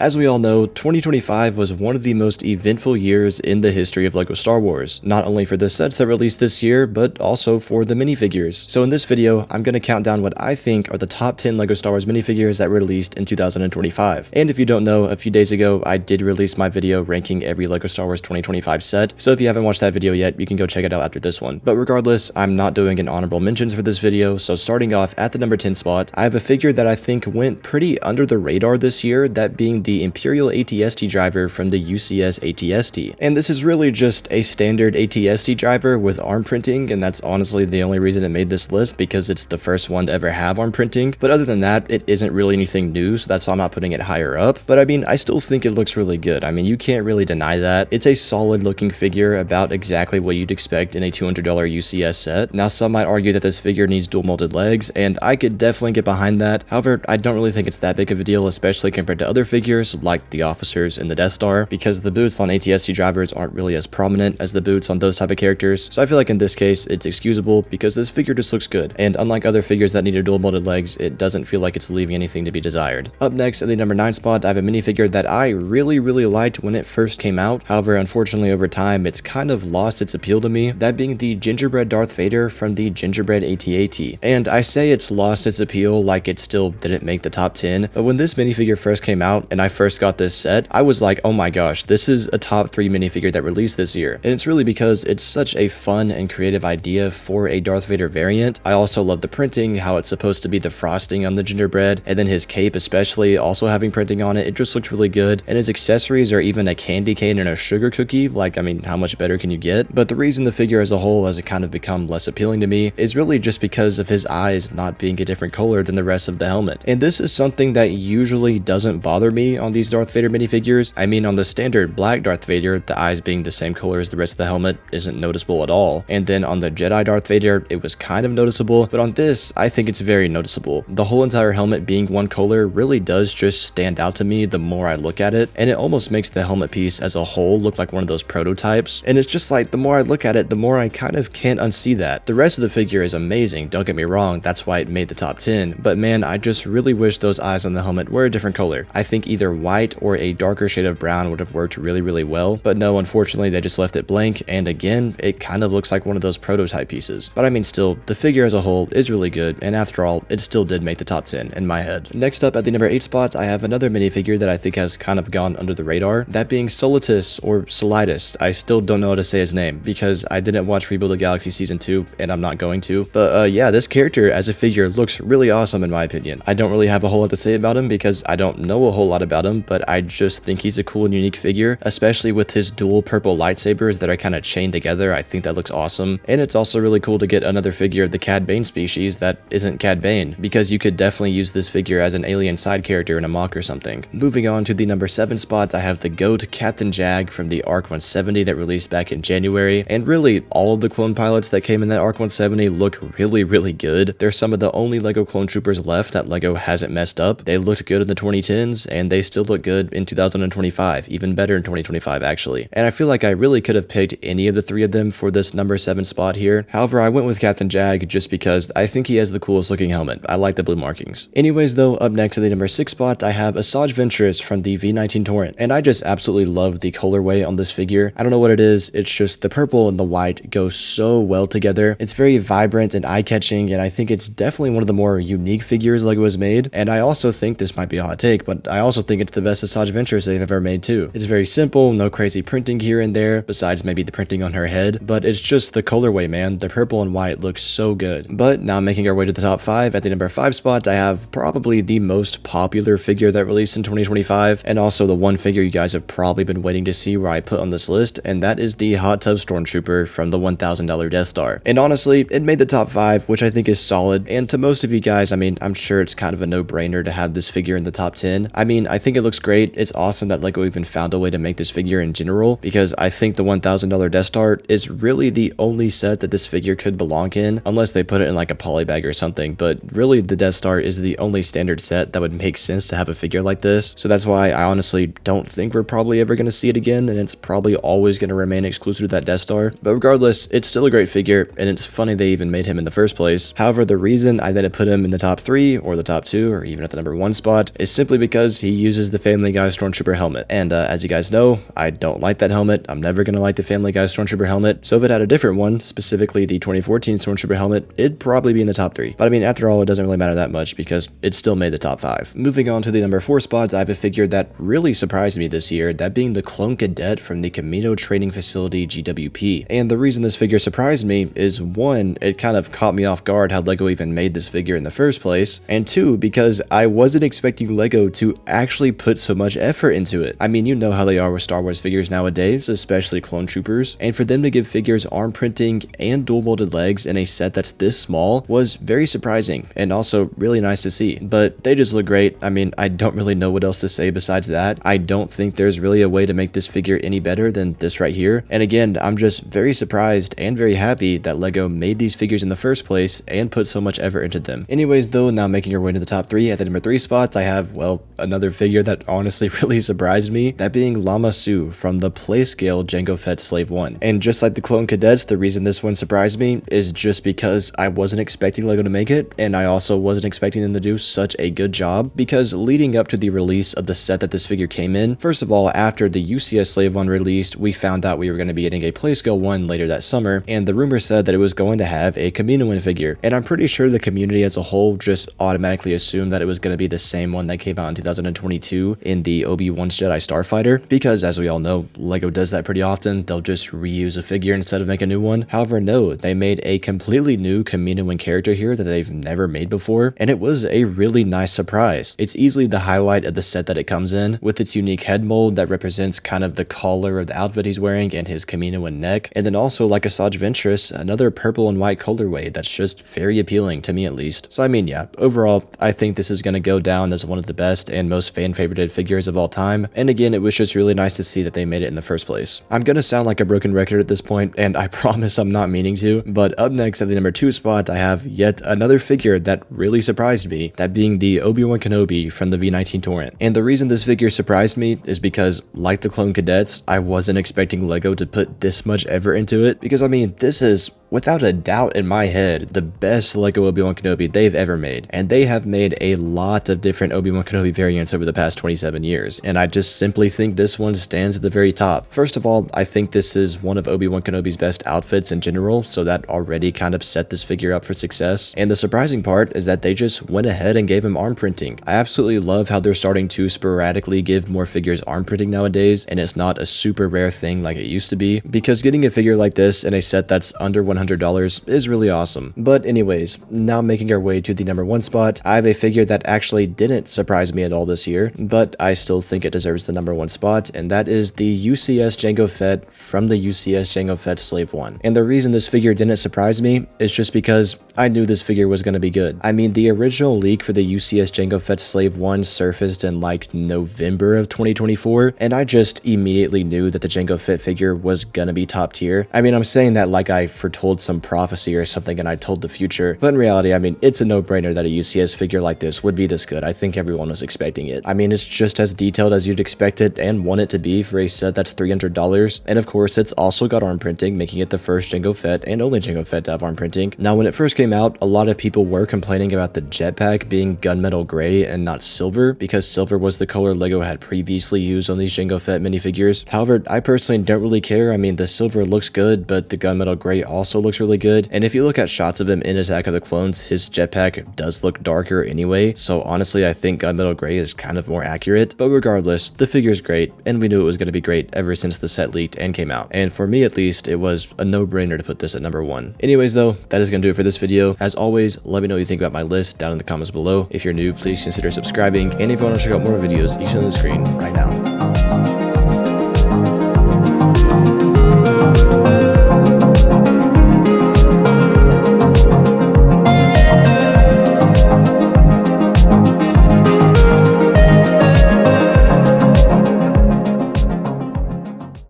As we all know, 2025 was one of the most eventful years in the history of LEGO Star Wars, not only for the sets that released this year, but also for the minifigures. So in this video, I'm going to count down what I think are the top 10 LEGO Star Wars minifigures that were released in 2025. And if you don't know, a few days ago, I did release my video ranking every LEGO Star Wars 2025 set, so if you haven't watched that video yet, you can go check it out after this one. But regardless, I'm not doing an honorable mentions for this video, so starting off at the number 10 spot, I have a figure that I think went pretty under the radar this year, that being the Imperial ATST driver from the UCS ATST. And this is really just a standard ATST driver with arm printing, and that's honestly the only reason it made this list, because it's the first one to ever have arm printing. But other than that, it isn't really anything new, so that's why I'm not putting it higher up. But I mean, I still think it looks really good. I mean, you can't really deny that. It's a solid looking figure, about exactly what you'd expect in a $200 UCS set. Now, some might argue that this figure needs dual molded legs, and I could definitely get behind that. However, I don't really think it's that big of a deal, especially compared to other figures like the officers in the Death Star, because the boots on ATST drivers aren't really as prominent as the boots on those type of characters. So I feel like in this case, it's excusable because this figure just looks good. And unlike other figures that need dual molded legs, it doesn't feel like it's leaving anything to be desired. Up next, at the number 9 spot, I have a minifigure that I really liked when it first came out. However, unfortunately, over time, it's kind of lost its appeal to me, that being the gingerbread Darth Vader from the gingerbread AT-AT. And I say it's lost its appeal like it still didn't make the top 10, but when this minifigure first came out and I first got this set, I was like, oh my gosh, this is a top 3 minifigure that released this year. And it's really because it's such a fun and creative idea for a Darth Vader variant. I also love the printing, how it's supposed to be the frosting on the gingerbread, and then his cape especially also having printing on it. It just looks really good. And his accessories are even a candy cane and a sugar cookie. Like, I mean, how much better can you get? But the reason the figure as a whole has kind of become less appealing to me is really just because of his eyes not being a different color than the rest of the helmet. And this is something that usually doesn't bother me on these Darth Vader minifigures. I mean, on the standard black Darth Vader, the eyes being the same color as the rest of the helmet isn't noticeable at all. And then on the Jedi Darth Vader, it was kind of noticeable, but on this, I think it's very noticeable. The whole entire helmet being one color really does just stand out to me the more I look at it, and it almost makes the helmet piece as a whole look like one of those prototypes. And it's just like, the more I look at it, the more I kind of can't unsee that. The rest of the figure is amazing, don't get me wrong, that's why it made the top 10, but man, I just really wish those eyes on the helmet were a different color. I think either white or a darker shade of brown would have worked really well, but no, unfortunately they just left it blank, and again, it kind of looks like one of those prototype pieces. But I mean, still, the figure as a whole is really good, and after all, it still did make the top 10 in my head. Next up, at the number 8 spot, I have another minifigure that I think has kind of gone under the radar, that being Solitus or Solitus. I still don't know how to say his name because I didn't watch Rebuild the Galaxy Season 2, and I'm not going to. But yeah, this character as a figure looks really awesome in my opinion. I don't really have a whole lot to say about him because I don't know a whole lot about him, but I just think he's a cool and unique figure, especially with his dual purple lightsabers that are kind of chained together. I think that looks awesome. And it's also really cool to get another figure of the Cad Bane species that isn't Cad Bane, because you could definitely use this figure as an alien side character in a mock or something. Moving on to the number 7 spot, I have the GOAT Captain Jag from the ARC 170 that released back in January. And really, all of the clone pilots that came in that ARC 170 look really good. They're some of the only LEGO clone troopers left that LEGO hasn't messed up. They looked good in the 2010s, and they still look good in 2025, even better in 2025 actually. And I feel like I really could have picked any of the 3 of them for this number 7 spot here. However, I went with Captain Jag just because I think he has the coolest looking helmet. I like the blue markings. Anyways though, up next at the number 6 spot, I have Asajj Ventress from the V19 Torrent, and I just absolutely love the colorway on this figure. I don't know what it is, it's just the purple and the white go so well together. It's very vibrant and eye-catching, and I think it's definitely one of the more unique figures LEGO has made. And I also think, this might be a hot take, but I also think it's the best Asajj Ventress they've ever made too. It's very simple, no crazy printing here and there, besides maybe the printing on her head, but it's just the colorway, man. The purple and white looks so good. But now making our way to the top 5, at the number 5 spot, I have probably the most popular figure that released in 2025, and also the one figure you guys have probably been waiting to see where I put on this list, and that is the Hot Tub Stormtrooper from the $1,000 Death Star. And honestly, it made the top 5, which I think is solid, and to most of you guys, I mean, I'm sure it's kind of a no-brainer to have this figure in the top 10. I mean, I think it looks great. It's awesome that LEGO even found a way to make this figure in general, because I think the $1,000 Death Star is really the only set that this figure could belong in, unless they put it in like a poly bag or something. But really, the Death Star is the only standard set that would make sense to have a figure like this. So that's why I honestly don't think we're probably ever going to see it again, and it's probably always going to remain exclusive to that Death Star. But regardless, it's still a great figure, and it's funny they even made him in the first place. However, the reason I didn't put him in the top 3 or the top 2 or even at the number 1 spot is simply because he uses the Family Guy Stormtrooper helmet. And as you guys know, I don't like that helmet. I'm never going to like the Family Guy Stormtrooper helmet. So if it had a different one, specifically the 2014 Stormtrooper helmet, it'd probably be in the top 3. But I mean, after all, it doesn't really matter that much because it still made the top 5. Moving on to the number 4 spots, I have a figure that really surprised me this year, that being the Clone Cadet from the Camino Training Facility GWP. And the reason this figure surprised me is 1, it kind of caught me off guard how LEGO even made this figure in the first place, and 2, because I wasn't expecting LEGO to actually put so much effort into it. I mean, you know how they are with Star Wars figures nowadays, especially clone troopers, and for them to give figures arm printing and dual molded legs in a set that's this small was very surprising and also really nice to see. But they just look great. I mean, I don't really know what else to say besides that. I don't think there's really a way to make this figure any better than this right here. And again, I'm just very surprised and very happy that LEGO made these figures in the first place and put so much effort into them. Anyways though, now making our way to the top 3, at the number 3 spots, I have, well, another figure that honestly really surprised me, that being Lama Su from the Playscale Jango Fett Slave 1. And just like the Clone Cadets, the reason this one surprised me is just because I wasn't expecting LEGO to make it, and I also wasn't expecting them to do such a good job, because leading up to the release of the set that this figure came in, first of all, after the UCS Slave 1 released, we found out we were going to be getting a Playscale 1 later that summer, and the rumor said that it was going to have a Kaminoan figure, and I'm pretty sure the community as a whole just automatically assumed that it was going to be the same one that came out in 2022 in the Obi-Wan's Jedi Starfighter, because as we all know, LEGO does that pretty often. They'll just reuse a figure instead of make a new one. However, no, they made a completely new Kaminoan character here that they've never made before, and it was a really nice surprise. It's easily the highlight of the set that it comes in, with its unique head mold that represents kind of the collar of the outfit he's wearing and his Kaminoan neck, and then also, like Asajj Ventress, another purple and white colorway that's just very appealing to me at least. So I mean, yeah, overall, I think this is going to go down as one of the best and most fan-favorited figures of all time, and again, it was just really nice to see that they made it in the first place. I'm gonna sound like a broken record at this point, and I promise I'm not meaning to, but up next at the number 2 spot, I have yet another figure that really surprised me, that being the Obi-Wan Kenobi from the V19 Torrent. And the reason this figure surprised me is because, like the Clone Cadets, I wasn't expecting LEGO to put this much effort into it, because I mean, this is, without a doubt in my head, the best LEGO Obi-Wan Kenobi they've ever made, and they have made a lot of different Obi-Wan Kenobi variants over the past 27 years, and I just simply think this one stands at the very top. First of all, I think this is one of Obi-Wan Kenobi's best outfits in general, so that already kind of set this figure up for success, and the surprising part is that they just went ahead and gave him arm printing. I absolutely love how they're starting to sporadically give more figures arm printing nowadays, and it's not a super rare thing like it used to be, because getting a figure like this in a set that's under $100 is really awesome. But anyways, now making our way to the number 1 spot, I have a figure that actually didn't surprise me at all this year, but I still think it deserves the number 1 spot, and that is the UCS Jango Fett from the UCS Jango Fett Slave 1. And the reason this figure didn't surprise me is just because I knew this figure was going to be good. I mean, the original leak for the UCS Jango Fett Slave 1 surfaced in like November of 2024, and I just immediately knew that the Jango Fett figure was gonna be top tier. I mean, I'm saying that like I foretold some prophecy or something and I told the future, but in reality, I mean, it's a no-brainer that a UCS figure like this would be this good. I think everyone was expecting it. I mean, it's just as detailed as you'd expect it and want it to be for a set that's $300, and of course, it's also got arm printing, making it the first Jango Fett and only Jango Fett to have arm printing. Now, when it first came out, a lot of people were complaining about the jetpack being gunmetal gray and not silver, because silver was the color LEGO had previously used on these Jango Fett minifigures. However, I personally don't really care. I mean, the silver looks good, but the gunmetal gray also looks really good, and if you look at shots of him in Attack of the Clones, his jetpack does look darker anyway, so honestly, I think gunmetal gray is kind of more accurate. But regardless, the figure's great, and we knew it was going to be great ever since the set leaked and came out, and for me at least, it was a no-brainer to put this at number 1. Anyways though, that is going to do it for this video. As always, let me know what you think about my list down in the comments below. If you're new, please consider subscribing, and if you want to check out more videos, you can see on the screen right now.